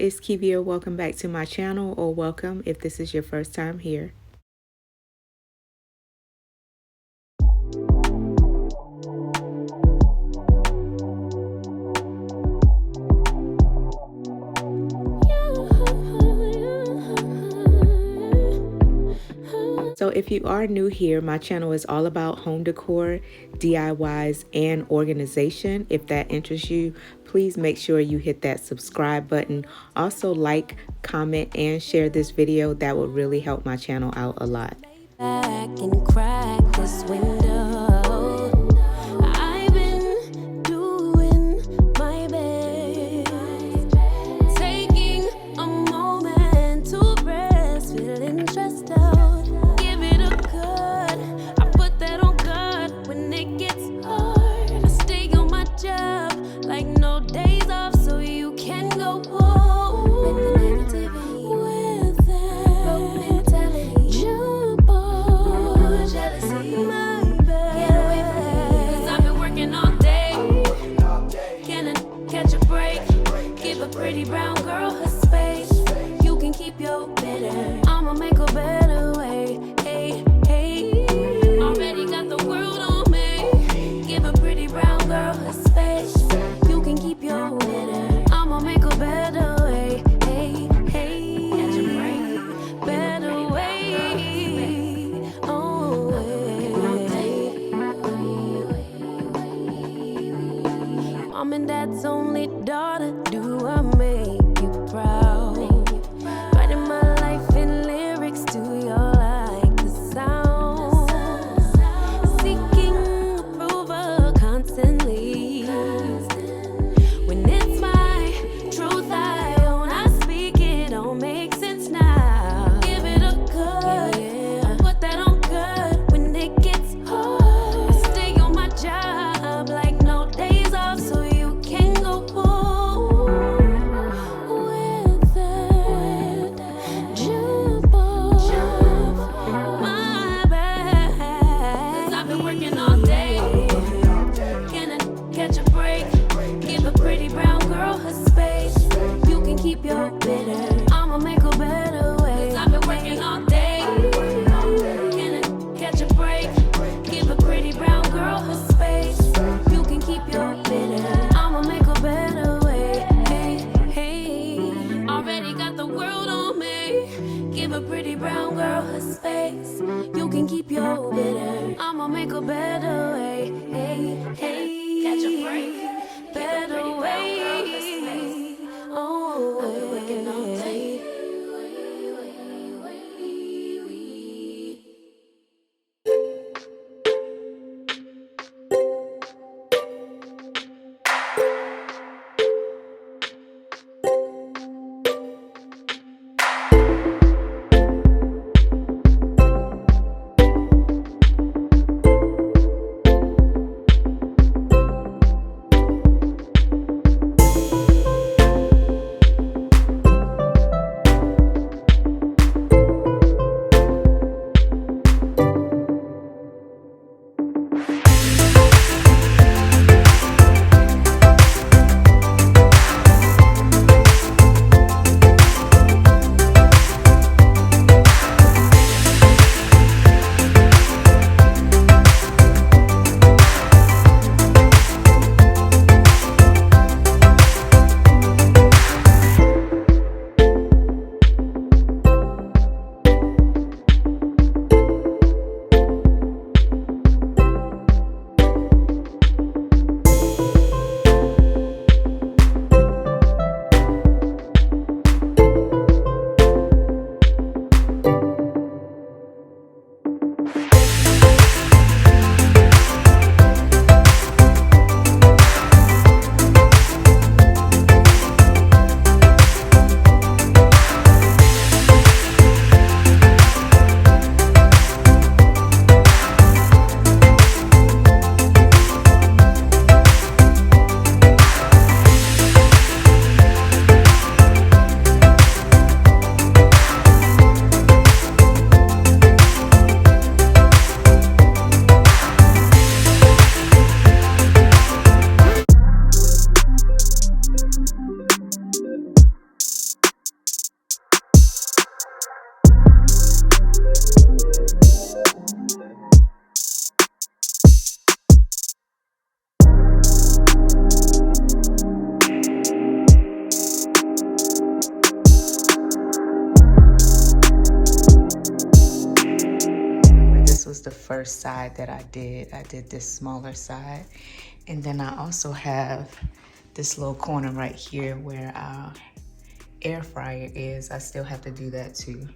it's Kivia. Welcome back to my channel, or welcome if this is your first time here. So if you are new here, my channel is all about home decor, DIYs, and organization. If that interests you, please make sure you hit that subscribe button. Also like, comment, and share this video. That would really help my channel out a lot. Back and crack this window. I've been doing my best, taking a moment to rest, feeling stressed out. Give it a good. I put that on God when it gets hard. I stay on my job like no days off, so you can go home with the negativity, with that broke mentality. Jump on jealousy, my bad. Get away from me, 'cause I've been working all day. Can I catch a break? Give a pretty brown girl her space. You can keep your bitter. I'ma make a better way. Hey, hey. Already got the world on me. Give a pretty brown girl her space. You can keep your bitter. I'ma make a better way. Hey, hey. Catch a break. Better way. Oh, Mom and Dad's only daughter, do I make you proud? Writing my life in lyrics, do you like the sound? Seeking approval constantly. When it's my truth I own, I speak it, don't make sense now. Give it a good, I put that on good when it gets hard. I stay on my job like no days off, so you can go home with that. Jump on my back, 'cause I've been working all day. Can I catch a break? Give a pretty brown girl her space. You can keep your bitter. I'ma make a better way. 'Cause I've been working all day. Can I catch a break? Give a pretty brown girl her space. You can keep your bitter. I'ma make a better way. Hey, hey. Already got the world on me. Give a pretty brown girl her space. You can keep your bitter. I'ma make a better way. Hey, hey. Catch a break. Better way. Oh, working all day. This was the first side that I did. I did this smaller side. And then I also have this little corner right here where our air fryer is. I still have to do that too.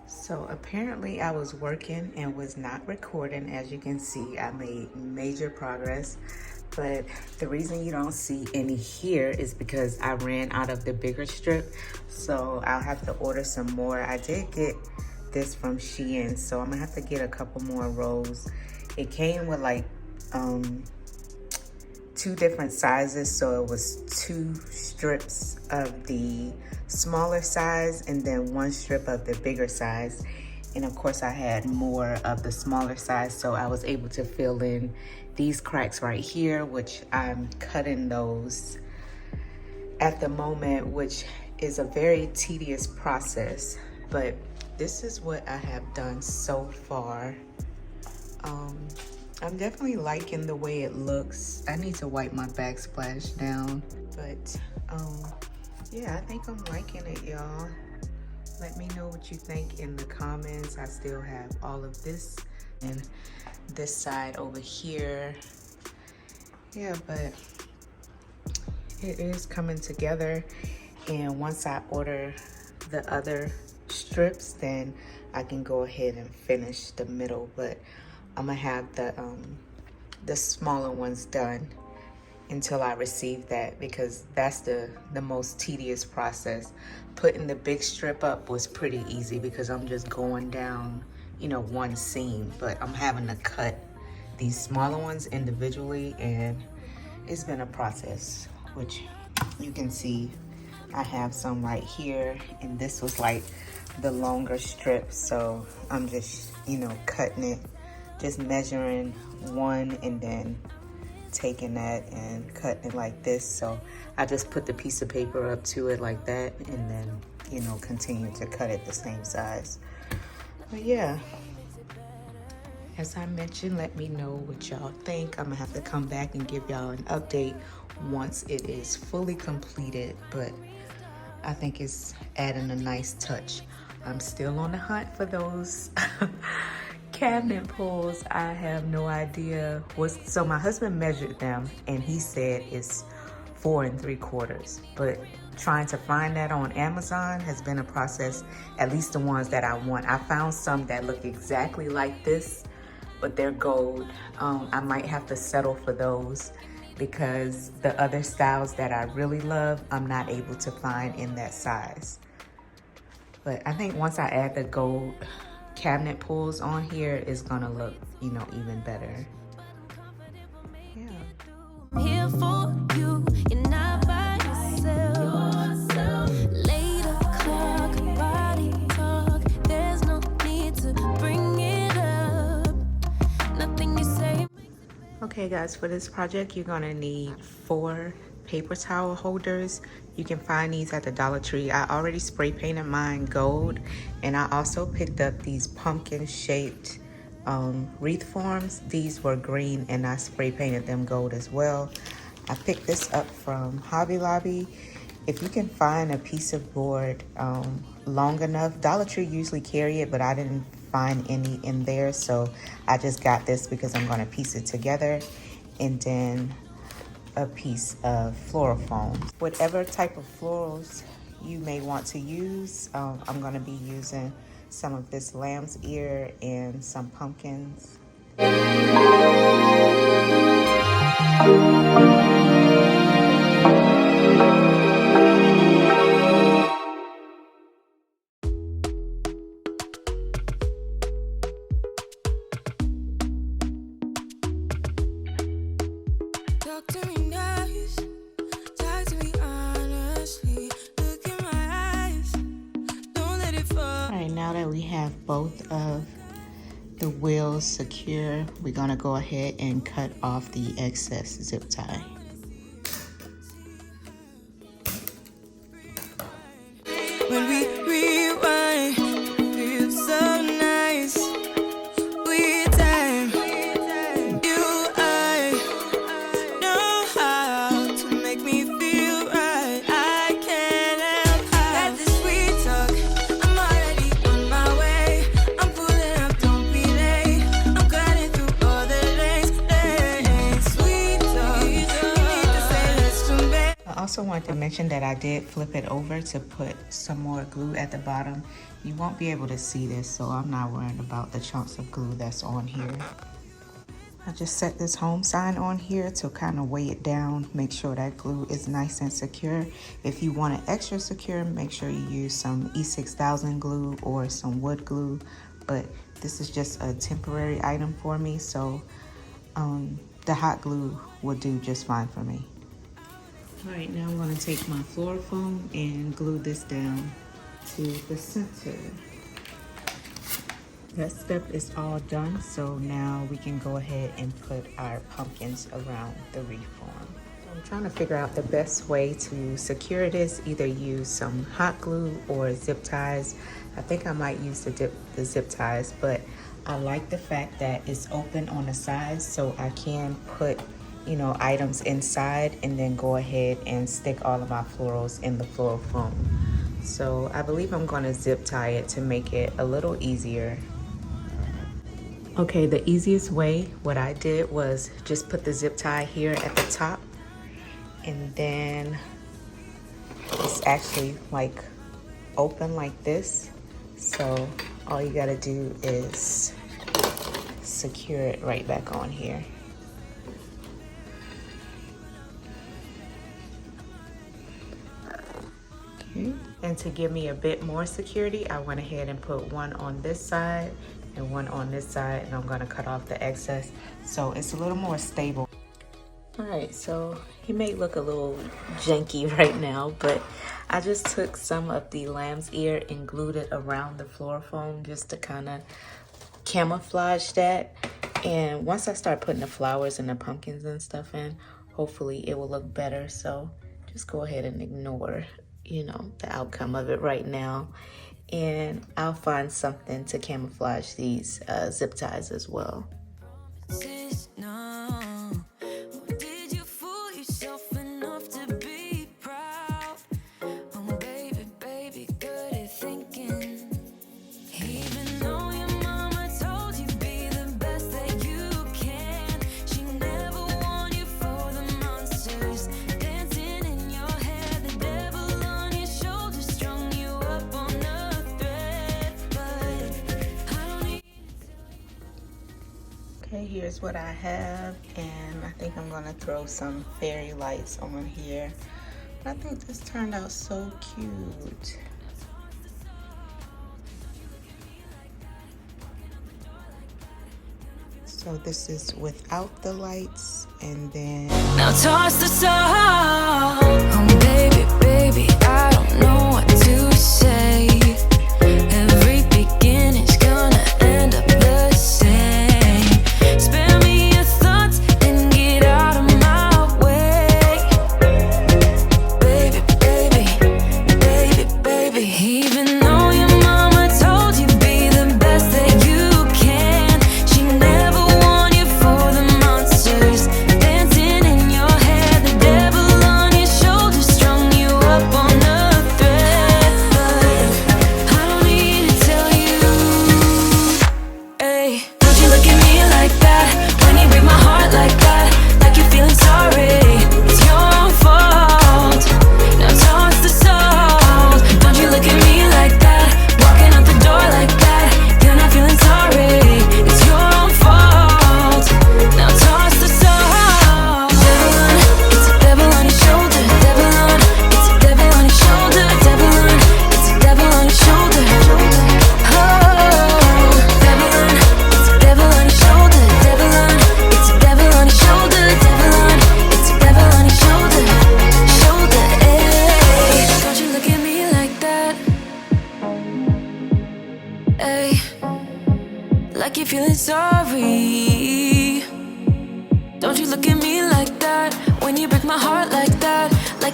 So apparently I was working and was not recording. As you can see, I made major progress, but the reason you don't see any here is because I ran out of the bigger strip. So I'll have to order some more. I did get this from Shein, so I'm gonna have to get a couple more rolls. It came with like 2 different sizes, so it was 2 strips of the smaller size and then 1 strip of the bigger size. And of course I had more of the smaller size, so I was able to fill in these cracks right here, which I'm cutting those at the moment, which is a very tedious process, but this is what I have done so far. I'm definitely liking the way it looks. I need to wipe my backsplash down, but yeah, I think I'm liking it, y'all. Let me know what you think in the comments. I still have all of this and this side over here. Yeah, but it is coming together, and once I order the other strips, then I can go ahead and finish the middle. But I'm gonna have the smaller ones done until I receive that, because that's the most tedious process. Putting the big strip up was pretty easy because I'm just going down, you know, one seam, but I'm having to cut these smaller ones individually, and it's been a process, which you can see I have some right here, and this was like the longer strip, so I'm just, you know, cutting it, just measuring one and then taking that and cutting it like this. So I just put the piece of paper up to it like that, and then, you know, continue to cut it the same size. But yeah, as I mentioned, let me know what y'all think. I'm gonna have to come back and give y'all an update once it is fully completed, but I think it's adding a nice touch. I'm still on the hunt for those cabinet pulls. I have no idea so my husband measured them and he said it's 4 3/4, but trying to find that on Amazon has been a process, at least the ones that I want. I found some that look exactly like this, but they're gold. I might have to settle for those because the other styles that I really love, I'm not able to find in that size. But I think once I add the gold cabinet pulls on here, it's gonna look, you know, even better. Yeah. Here for you, you're not by yourself. Later clock, body talk. There's no need to bring it up. Nothing you say. Okay guys, for this project you're gonna need 4 paper towel holders. You can find these at the Dollar Tree. I already spray painted mine gold, and I also picked up these pumpkin shaped wreath forms. These were green and I spray painted them gold as well. I picked this up from Hobby Lobby. If you can find a piece of board long enough, Dollar Tree usually carry it, but I didn't find any in there, so I just got this because I'm going to piece it together. And then a piece of floral foam. Whatever type of florals you may want to use, I'm going to be using some of this lamb's ear and some pumpkins. Now that we have both of the wheels secure, we're gonna go ahead and cut off the excess zip tie. When we rewind, it feels so nice. With time, you I know how to make me feel right. I can't help how this sweet talk. I'm already on my way. I'm pulling up, don't be late. I'm cutting through all the lanes. Sweet talk, you need to say let's jump back. I also want to mention that I did flip it over to put some more glue at the bottom. You won't be able to see this, so I'm not worried about the chunks of glue that's on here. I just set this home sign on here to kind of weigh it down, make sure that glue is nice and secure. If you want it extra secure, make sure you use some E6000 glue or some wood glue, but this is just a temporary item for me, so the hot glue will do just fine for me. All right, now I'm going to take my floral foam and glue this down to the center. That step is all done, so now we can go ahead and put our pumpkins around the wreath form. I'm trying to figure out the best way to secure this, either use some hot glue or zip ties. I think I might use the zip ties, but I like the fact that it's open on the sides, so I can put items inside and then go ahead and stick all of my florals in the floral foam. So I believe I'm going to zip tie it to make it a little easier. Okay, the easiest way, what I did was just put the zip tie here at the top, and then it's actually like open like this. So all you gotta do is secure it right back on here. Okay. And to give me a bit more security, I went ahead and put one on this side and one on this side, and I'm gonna cut off the excess so it's a little more stable. All right, so he may look a little janky right now, but I just took some of the lamb's ear and glued it around the floral foam just to kind of camouflage that. And once I start putting the flowers and the pumpkins and stuff in, hopefully it will look better. So just go ahead and ignore the outcome of it right now, and I'll find something to camouflage these zip ties as well. Okay, here's what I have, and I think I'm gonna throw some fairy lights on here. I think this turned out so cute. So this is without the lights, and then now toss the song. Oh baby, baby, I don't know what to say. Every beginning's gonna end up the same. Spare me your thoughts and get out of my way. Baby, baby, baby, baby. Even though your mama told you be the best that you can, she never warned you for the monsters dancing in your head. The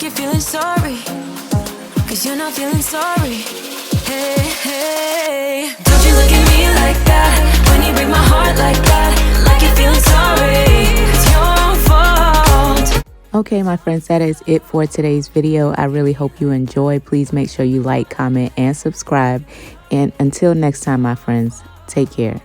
you're feeling sorry, 'cause you're not feeling sorry. Hey, hey, don't you look at me like that, when you break my heart like that, like you're feeling sorry, it's your fault. Okay, my friends, that is it for today's video. I really hope you enjoy. Please make sure you like, comment, and subscribe. And until next time, my friends, take care.